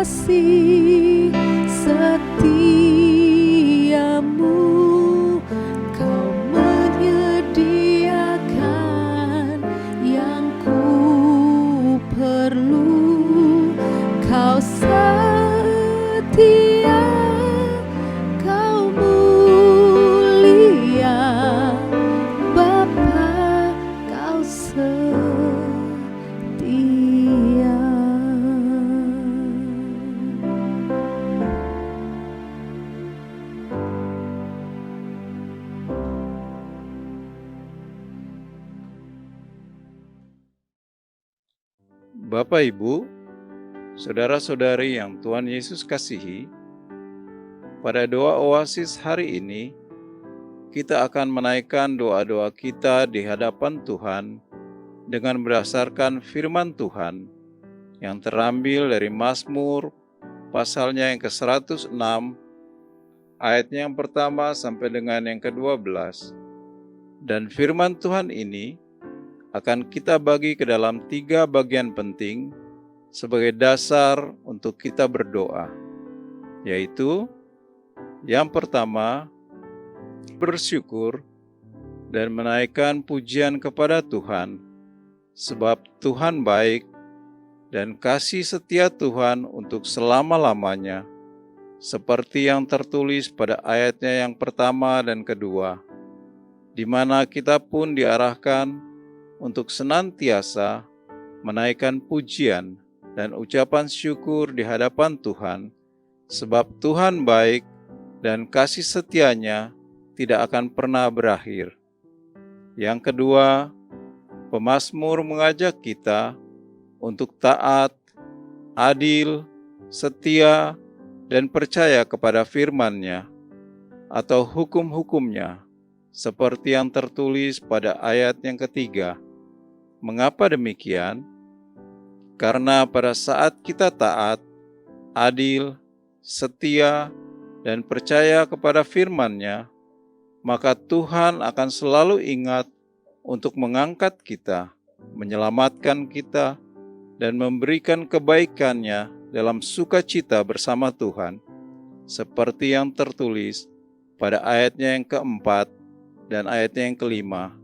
kasih setiamu, Kau menyediakan yang ku perlu. Kau setia, Kau mulia, Bapa, Kau setia. Bapak, Ibu, saudara-saudari yang Tuhan Yesus kasihi, pada doa oasis hari ini, kita akan menaikkan doa-doa kita di hadapan Tuhan dengan berdasarkan firman Tuhan yang terambil dari Mazmur pasalnya yang ke-106, ayatnya yang pertama sampai dengan yang ke-12. Dan firman Tuhan ini akan kita bagi ke dalam 3 bagian penting sebagai dasar untuk kita berdoa, yaitu yang pertama, bersyukur dan menaikkan pujian kepada Tuhan, sebab Tuhan baik dan kasih setia Tuhan untuk selama-lamanya, seperti yang tertulis pada ayatnya yang pertama dan kedua, di mana kita pun diarahkan untuk senantiasa menaikkan pujian dan ucapan syukur di hadapan Tuhan, sebab Tuhan baik dan kasih setianya tidak akan pernah berakhir. Yang kedua, pemazmur mengajak kita untuk taat, adil, setia, dan percaya kepada firman-Nya atau hukum-hukumnya, seperti yang tertulis pada ayat yang ketiga. Mengapa demikian? Karena pada saat kita taat, adil, setia, dan percaya kepada firman-Nya, maka Tuhan akan selalu ingat untuk mengangkat kita, menyelamatkan kita, dan memberikan kebaikan-Nya dalam sukacita bersama Tuhan, seperti yang tertulis pada ayatnya yang keempat dan ayatnya yang kelima,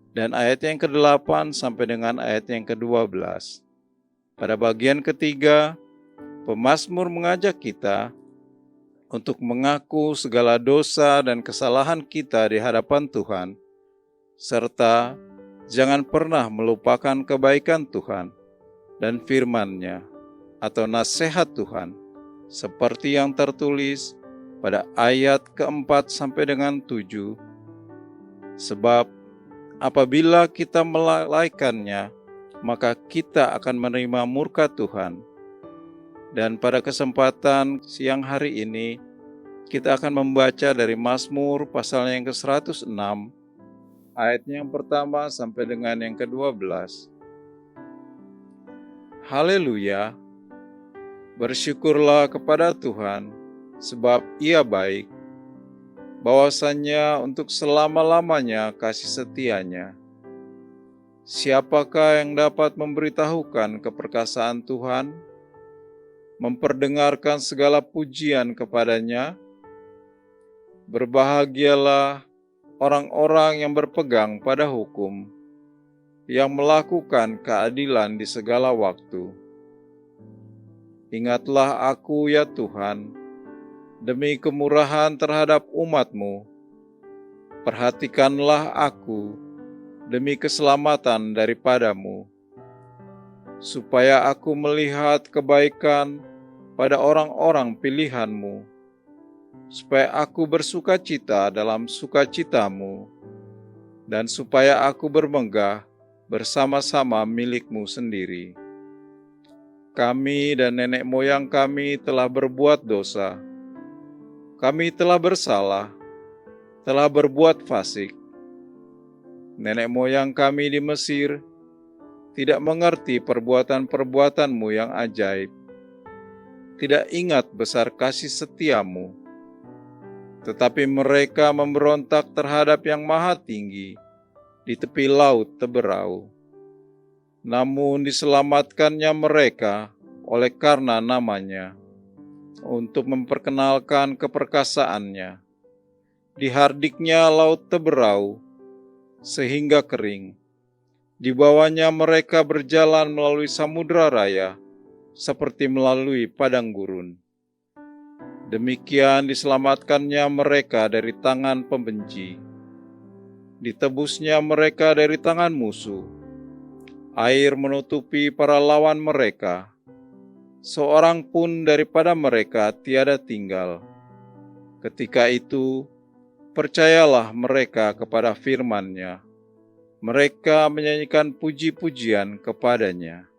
dan ayat yang ke-8 sampai dengan ayat yang ke-12. Pada bagian ketiga, pemazmur mengajak kita untuk mengaku segala dosa dan kesalahan kita di hadapan Tuhan, serta jangan pernah melupakan kebaikan Tuhan dan firman-Nya atau nasihat Tuhan, seperti yang tertulis pada ayat ke-4 sampai dengan 7. Sebab apabila kita melalaikannya, maka kita akan menerima murka Tuhan. Dan pada kesempatan siang hari ini, kita akan membaca dari Mazmur pasalnya yang ke-106, ayatnya yang pertama sampai dengan yang ke-12. Haleluya! Bersyukurlah kepada Tuhan, sebab Ia baik, bahwasannya untuk selama-lamanya kasih setianya. Siapakah yang dapat memberitahukan keperkasaan Tuhan, memperdengarkan segala pujian kepada-Nya? Berbahagialah orang-orang yang berpegang pada hukum, yang melakukan keadilan di segala waktu. Ingatlah aku, ya Tuhan, demi kemurahan terhadap umat-Mu. Perhatikanlah aku demi keselamatan daripada-Mu, supaya aku melihat kebaikan pada orang-orang pilihan-Mu, supaya aku bersukacita dalam sukacita-Mu, dan supaya aku bermegah bersama-sama milik-Mu sendiri. Kami dan nenek moyang kami telah berbuat dosa. Kami telah bersalah, telah berbuat fasik. Nenek moyang kami di Mesir tidak mengerti perbuatan-perbuatan-Mu yang ajaib, tidak ingat besar kasih setia-Mu, tetapi mereka memberontak terhadap Yang Maha Tinggi di tepi laut teberau. Namun diselamatkannya mereka oleh karena namanya. untuk memperkenalkan keperkasaannya. Dihardiknya laut teberau sehingga kering. Di bawahnya mereka berjalan melalui samudera raya, seperti melalui padang gurun. Demikian diselamatkannya mereka dari tangan pembenci. Ditebusnya mereka dari tangan musuh. Air menutupi para lawan mereka. Seorang pun daripada mereka tiada tinggal. Ketika itu, percayalah mereka kepada firman-Nya. Mereka menyanyikan puji-pujian kepadanya.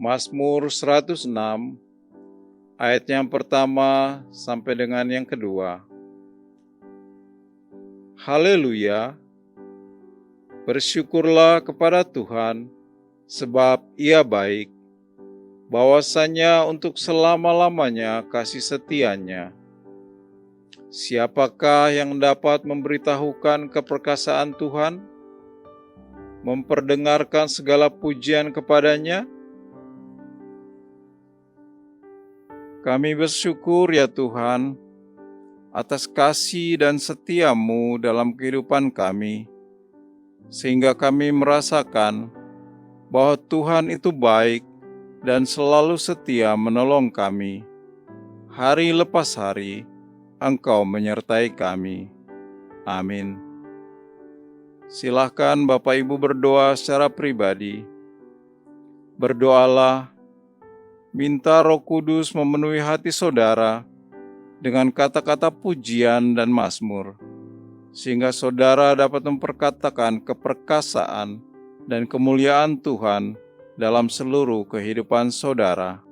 Mazmur 106, ayat yang pertama sampai dengan yang kedua. Haleluya! Bersyukurlah kepada Tuhan, sebab Ia baik, bahwasanya untuk selama-lamanya kasih setia-Nya. Siapakah yang dapat memberitahukan keperkasaan Tuhan, memperdengarkan segala pujian kepada-Nya? Kami bersyukur ya Tuhan, atas kasih dan setia-Mu dalam kehidupan kami, sehingga kami merasakan bahwa Tuhan itu baik dan selalu setia menolong kami. Hari lepas hari, Engkau menyertai kami. Amin. Silahkan Bapak Ibu berdoa secara pribadi. Berdoalah, minta Roh Kudus memenuhi hati saudara dengan kata-kata pujian dan mazmur, sehingga saudara dapat memperkatakan keperkasaan dan kemuliaan Tuhan dalam seluruh kehidupan saudara.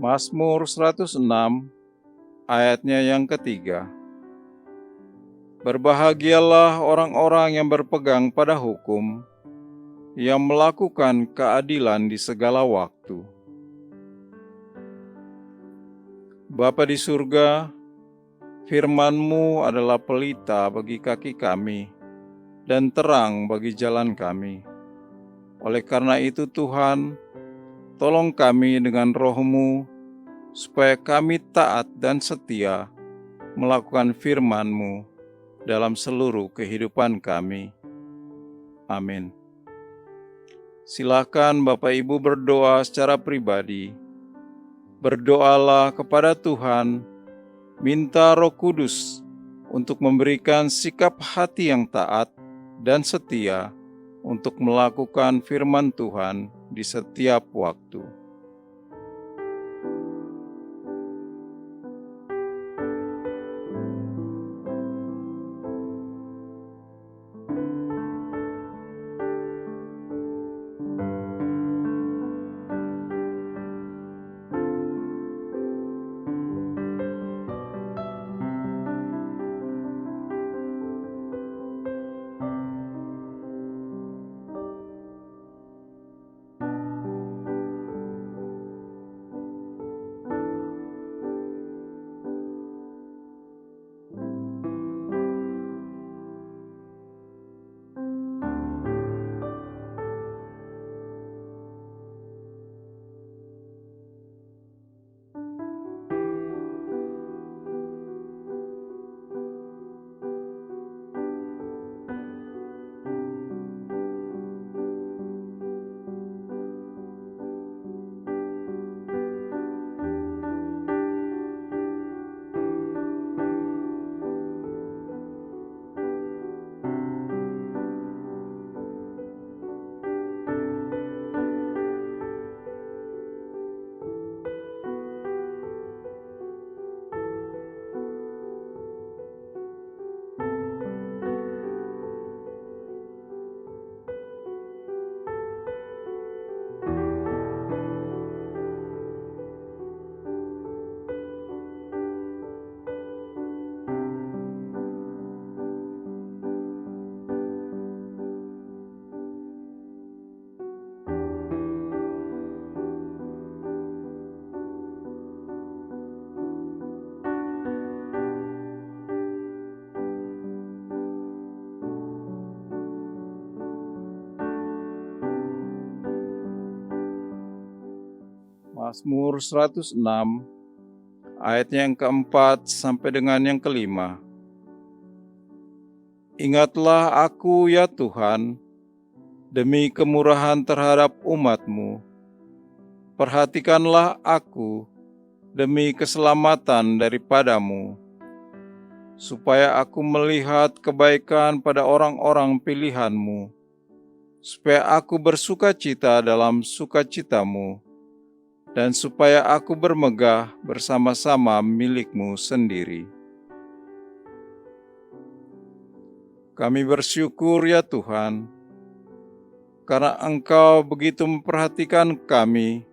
Mazmur 106 ayatnya yang ketiga. Berbahagialah orang-orang yang berpegang pada hukum, yang melakukan keadilan di segala waktu. Bapa di surga, firman-Mu adalah pelita bagi kaki kami dan terang bagi jalan kami. Oleh karena itu Tuhan, tolong kami dengan Roh-Mu, supaya kami taat dan setia melakukan firman-Mu dalam seluruh kehidupan kami. Amin. Silakan Bapak Ibu berdoa secara pribadi. Berdoalah kepada Tuhan, minta Roh Kudus untuk memberikan sikap hati yang taat dan setia untuk melakukan firman Tuhan di setiap waktu. Mazmur 106 ayatnya yang keempat sampai dengan yang kelima. Ingatlah aku ya Tuhan, demi kemurahan terhadap umat-Mu. Perhatikanlah aku demi keselamatan daripada-Mu, supaya aku melihat kebaikan pada orang-orang pilihan-Mu, supaya aku bersuka cita dalam sukacita-Mu, dan supaya aku bermegah bersama-sama milik-Mu sendiri. Kami bersyukur ya Tuhan, karena Engkau begitu memperhatikan kami,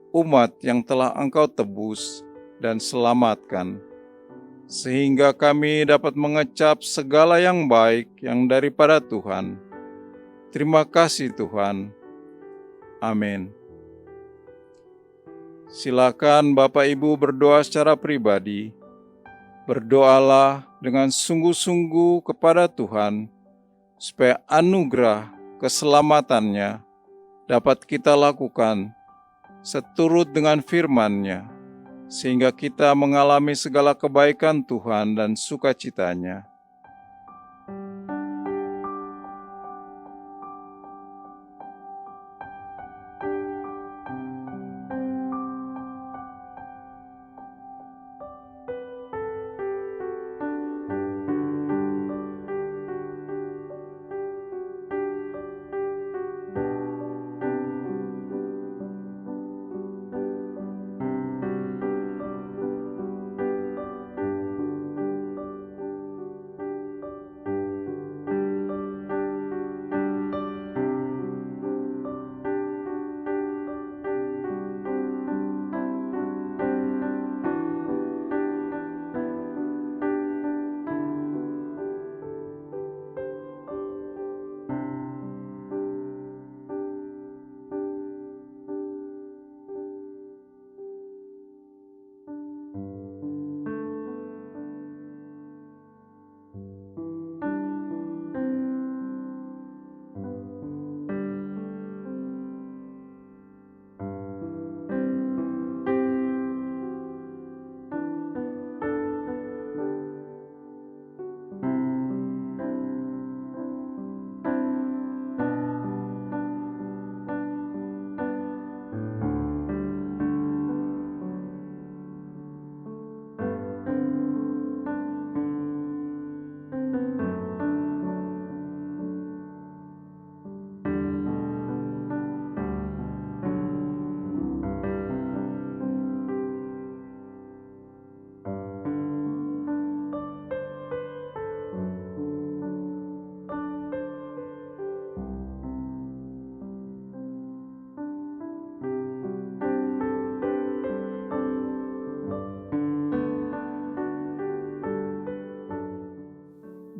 umat yang telah Engkau tebus dan selamatkan, sehingga kami dapat mengecap segala yang baik yang daripada Tuhan. Terima kasih Tuhan. Amin. Silakan Bapak Ibu berdoa secara pribadi. Berdoalah dengan sungguh-sungguh kepada Tuhan, supaya anugerah keselamatannya dapat kita lakukan seturut dengan firman-Nya, sehingga kita mengalami segala kebaikan Tuhan dan sukacitanya.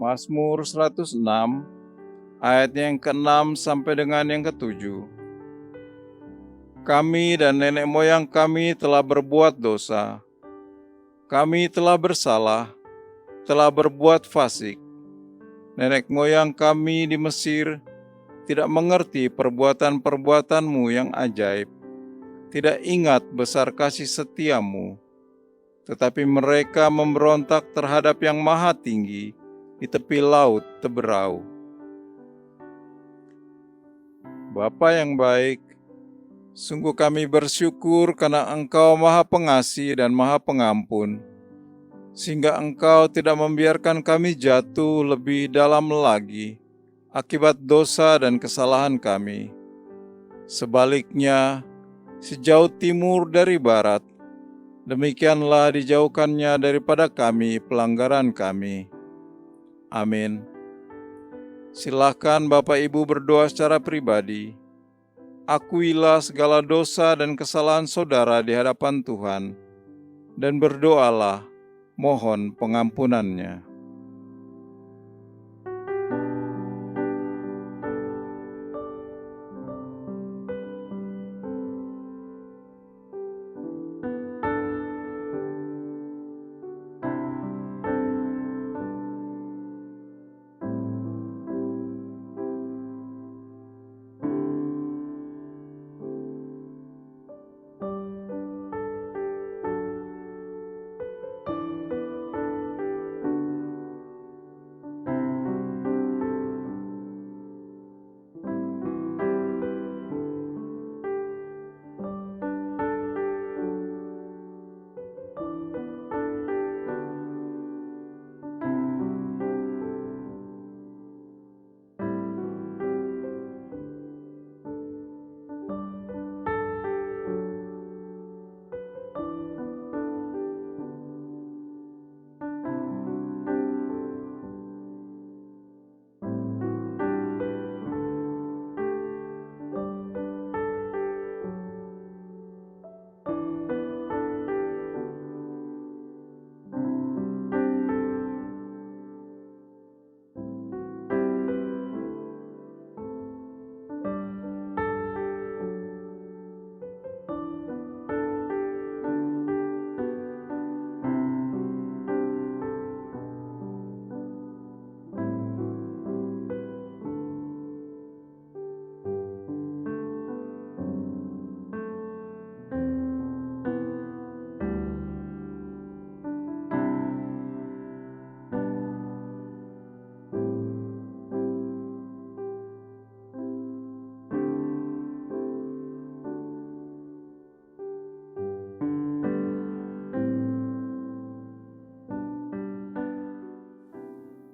Mazmur 106 ayat yang ke-6 sampai dengan yang ke-7. Kami dan nenek moyang kami telah berbuat dosa. Kami telah bersalah, telah berbuat fasik. Nenek moyang kami di Mesir tidak mengerti perbuatan-perbuatanmu yang ajaib, tidak ingat besar kasih setiamu, tetapi mereka memberontak terhadap yang maha tinggi di tepi laut teberau. Bapa yang baik, sungguh kami bersyukur karena Engkau maha pengasih dan maha pengampun, sehingga Engkau tidak membiarkan kami jatuh lebih dalam lagi akibat dosa dan kesalahan kami. Sebaliknya, sejauh timur dari barat, demikianlah dijauhkannya daripada kami pelanggaran kami. Amin. Silakan Bapak Ibu berdoa secara pribadi. Akuilah segala dosa dan kesalahan saudara di hadapan Tuhan, dan berdoalah, mohon pengampunannya.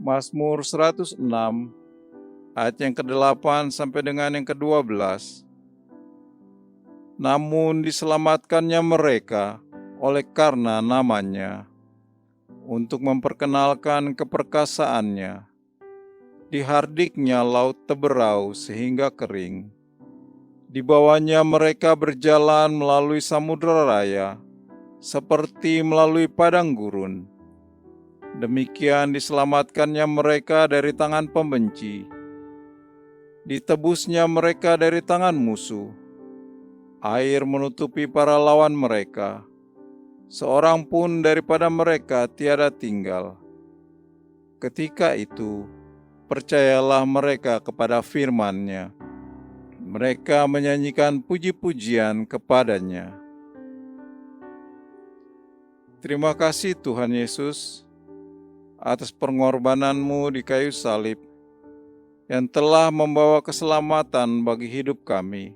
Mazmur 106 ayat yang ke-8 sampai dengan yang ke-12. Namun diselamatkannya mereka oleh karena namanya, untuk memperkenalkan keperkasaannya. Dihardiknya laut teberau sehingga kering. Di bawahnya mereka berjalan melalui samudera raya, seperti melalui padang gurun. Demikian diselamatkannya mereka dari tangan pembenci. Ditebusnya mereka dari tangan musuh. Air menutupi para lawan mereka. Seorang pun daripada mereka tiada tinggal. Ketika itu, percayalah mereka kepada firman-Nya. Mereka menyanyikan puji-pujian kepadanya. Terima kasih Tuhan Yesus atas pengorbanan-Mu di kayu salib yang telah membawa keselamatan bagi hidup kami.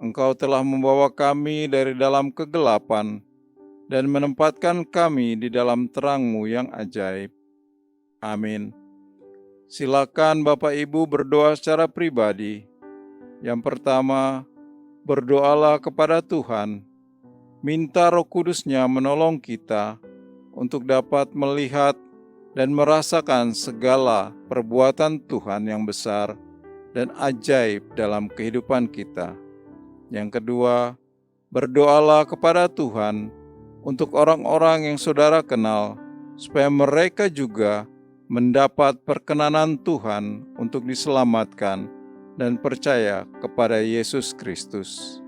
Engkau telah membawa kami dari dalam kegelapan dan menempatkan kami di dalam terang-Mu yang ajaib. Amin. Silakan Bapak Ibu berdoa secara pribadi. Yang pertama, berdoalah kepada Tuhan. Minta Roh Kudus-Nya menolong kita untuk dapat melihat dan merasakan segala perbuatan Tuhan yang besar dan ajaib dalam kehidupan kita. Yang kedua, berdoalah kepada Tuhan untuk orang-orang yang saudara kenal, supaya mereka juga mendapat perkenanan Tuhan untuk diselamatkan dan percaya kepada Yesus Kristus.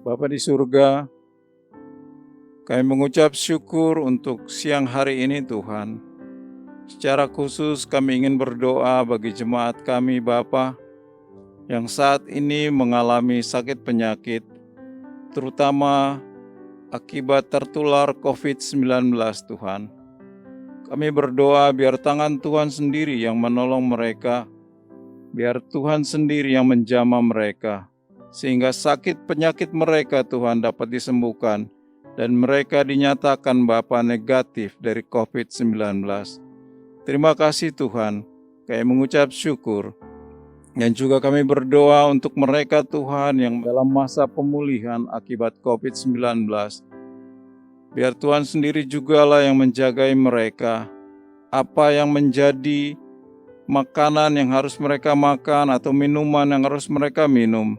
Bapa di surga, kami mengucap syukur untuk siang hari ini Tuhan. Secara khusus kami ingin berdoa bagi jemaat kami Bapa yang saat ini mengalami sakit penyakit, terutama akibat tertular COVID-19 Tuhan. Kami berdoa biar tangan Tuhan sendiri yang menolong mereka, biar Tuhan sendiri yang menjamah mereka, sehingga sakit penyakit mereka Tuhan dapat disembuhkan dan mereka dinyatakan Bapa negatif dari COVID-19. Terima kasih Tuhan, kami mengucap syukur dan juga kami berdoa untuk mereka Tuhan yang dalam masa pemulihan akibat COVID-19. Biar Tuhan sendiri jugalah yang menjagai mereka, apa yang menjadi makanan yang harus mereka makan atau minuman yang harus mereka minum.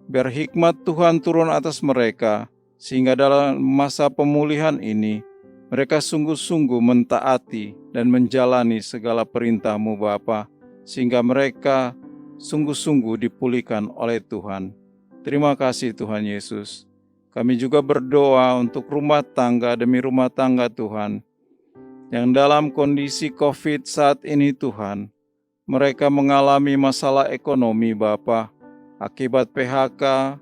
Biar hikmat Tuhan turun atas mereka, sehingga dalam masa pemulihan ini, mereka sungguh-sungguh mentaati dan menjalani segala perintah-Mu Bapa, sehingga mereka sungguh-sungguh dipulihkan oleh Tuhan. Terima kasih Tuhan Yesus. Kami juga berdoa untuk rumah tangga demi rumah tangga Tuhan, yang dalam kondisi COVID saat ini Tuhan, mereka mengalami masalah ekonomi Bapa, akibat PHK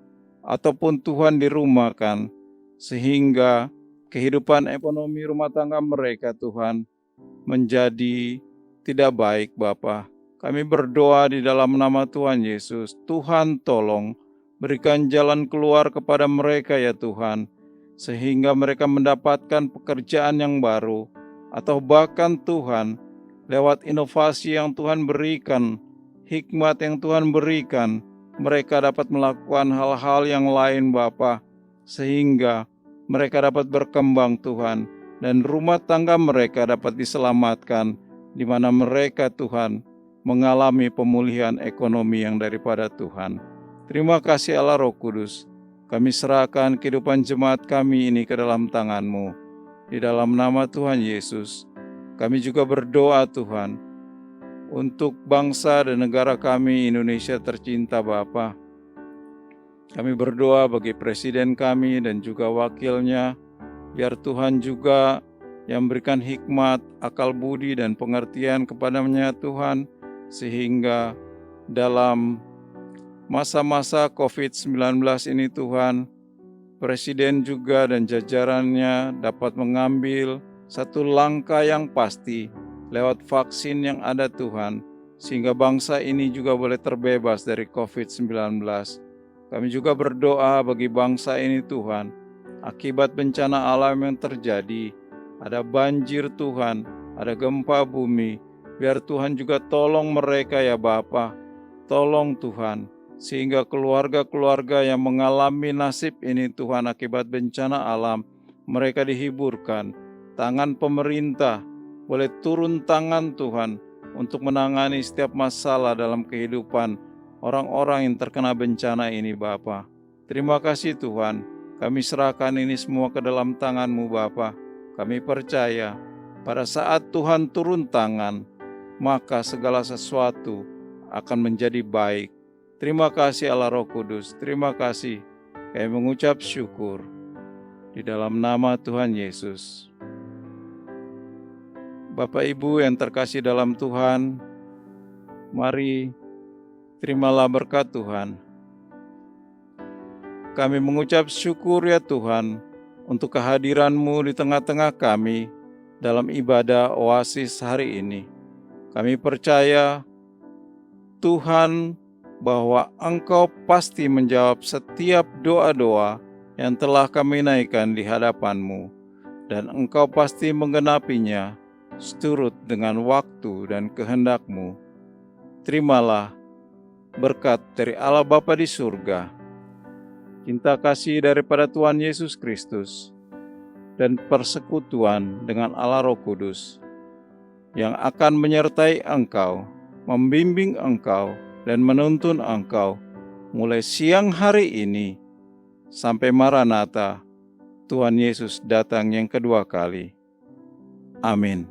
ataupun Tuhan dirumahkan, sehingga kehidupan ekonomi rumah tangga mereka Tuhan menjadi tidak baik Bapa. Kami berdoa di dalam nama Tuhan Yesus, Tuhan tolong berikan jalan keluar kepada mereka ya Tuhan, sehingga mereka mendapatkan pekerjaan yang baru, atau bahkan Tuhan lewat inovasi yang Tuhan berikan, hikmat yang Tuhan berikan, mereka dapat melakukan hal-hal yang lain Bapa, sehingga mereka dapat berkembang Tuhan, dan rumah tangga mereka dapat diselamatkan, di mana mereka Tuhan mengalami pemulihan ekonomi yang daripada Tuhan. Terima kasih Allah Roh Kudus, kami serahkan kehidupan jemaat kami ini ke dalam tangan-Mu. Di dalam nama Tuhan Yesus, kami juga berdoa Tuhan, untuk bangsa dan negara kami Indonesia tercinta Bapa. Kami berdoa bagi presiden kami dan juga wakilnya, biar Tuhan juga yang berikan hikmat, akal budi dan pengertian kepadanya Tuhan, sehingga dalam masa-masa COVID-19 ini Tuhan, presiden juga dan jajarannya dapat mengambil satu langkah yang pasti lewat vaksin yang ada Tuhan, sehingga bangsa ini juga boleh terbebas dari COVID-19. Kami juga berdoa bagi bangsa ini Tuhan, akibat bencana alam yang terjadi, ada banjir Tuhan, ada gempa bumi, biar Tuhan juga tolong mereka ya Bapa, tolong Tuhan, sehingga keluarga-keluarga yang mengalami nasib ini Tuhan akibat bencana alam, mereka dihiburkan. Tangan pemerintah boleh turun tangan Tuhan untuk menangani setiap masalah dalam kehidupan orang-orang yang terkena bencana ini Bapa. Terima kasih Tuhan, kami serahkan ini semua ke dalam tangan-Mu Bapa. Kami percaya pada saat Tuhan turun tangan, maka segala sesuatu akan menjadi baik. Terima kasih Allah Roh Kudus, terima kasih. Kami mengucap syukur di dalam nama Tuhan Yesus. Bapak Ibu yang terkasih dalam Tuhan, mari terimalah berkat Tuhan. Kami mengucap syukur ya Tuhan untuk kehadiran-Mu di tengah-tengah kami dalam ibadah Oasis hari ini. Kami percaya Tuhan bahwa Engkau pasti menjawab setiap doa-doa yang telah kami naikkan di hadapan-Mu, dan Engkau pasti menggenapinya seturut dengan waktu dan kehendak-Mu. Terimalah berkat dari Allah Bapa di surga, cinta kasih daripada Tuhan Yesus Kristus, dan persekutuan dengan Allah Roh Kudus yang akan menyertai engkau, membimbing engkau, dan menuntun engkau mulai siang hari ini sampai Maranatha, Tuhan Yesus datang yang kedua kali. Amin.